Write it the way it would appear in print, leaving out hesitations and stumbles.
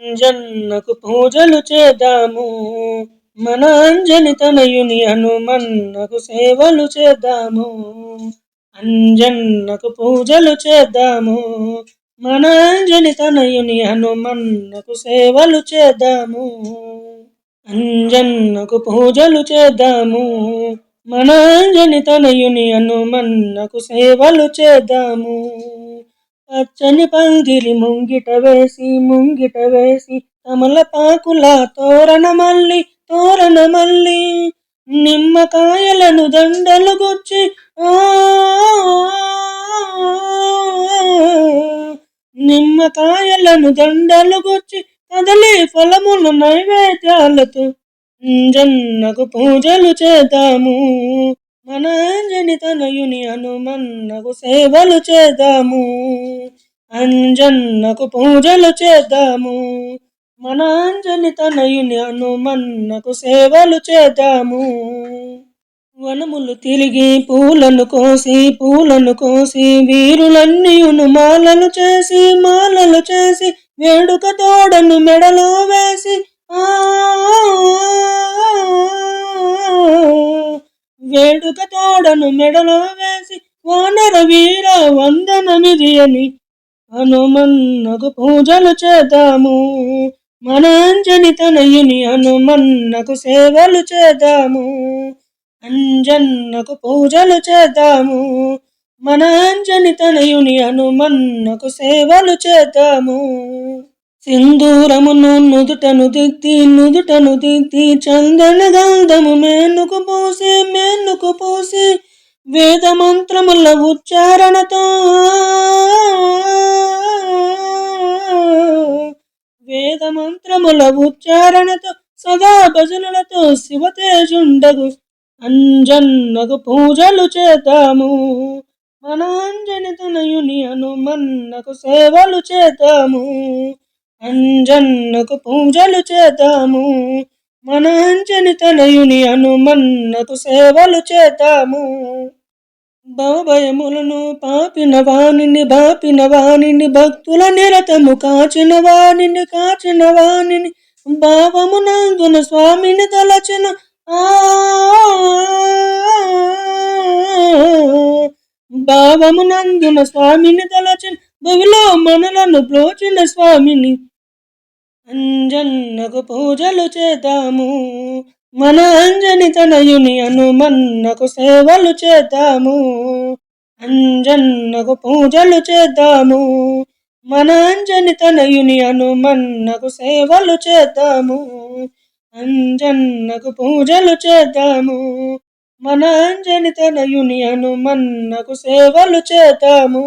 అంజన్నకు పూజలు చేద్దాము, మన అంజని తనయుని హనుమన్నకు సేవలు చేద్దాము. అంజన్నకు పూజలు చేద్దాము, మన అంజని తనయుని హనుమన్నకు సేవలు చేద్దాము. అంజన్నకు పూజలు చేద్దాము, మన అంజని తనయుని హనుమన్నకు సేవలు చేద్దాము. పచ్చని పందిరి ముంగిట వేసి తమలపాకుల తోరణమల్లి నిమ్మకాయలను దండలు గుచ్చి నిమ్మకాయలను దండలు గుచ్చి కదలి ఫలముల నైవేద్యాలతో అంజన్నకు పూజలు చేద్దాము, మన అంజని తనయుని హనుమన్నకు సేవలు చేద్దాము. అంజన్నకు పూజలు చేద్దాము, మన అంజని తనయుని హనుమన్నకు సేవలు చేద్దాము. వనములు తిరిగి పూలను కోసి వీరులన్నీయును మాలలు చేసి వేడుక తోడను మెడలో వేసి వేడుక తోడను మెడలో వేసి వానర వీర వందనమిదియని హనుమన్నకు పూజలు చేద్దాము, మన అంజని తనయుని హనుమన్నకు సేవలు చేద్దాము. అంజన్నకు పూజలు చేద్దాము, మన అంజని తనయుని హనుమన్నకు సేవలు చేద్దాము. సింధూరమును నుదుటను దిద్ది చందన గంధము మేనుకు పూసి వేద మంత్రముల ఉచ్చారణతో సదా భజనలతో శివతేజుండగు అంజన్నకు పూజలు చేద్దాము, మన అంజని తనయుని హనుమన్నకు సేవలు చేద్దాము. అంజన్నకు పూజలు చేద్దాము, మన అంజని తనయుని హనుమన్నకు సేవలు చేద్దాము. భవభయములను బాపిన వాణిని భక్తుల నిరతము కాచిన వాణిని భావమునందున స్వామిని తలచిన భవిలో మనలను బ్రోచిన స్వామిని అంజన్నకు పూజలు చేద్దాము, మన అంజని తనయుని హనుమన్నకు సేవలు చేద్దాము. అంజన్నకు పూజలు చేద్దాము, మన అంజని తనయుని హనుమన్నకు సేవలు చేద్దాము. అంజన్నకు పూజలు చేద్దాము, మన అంజని తనయుని హనుమన్నకు సేవలు చేద్దాము.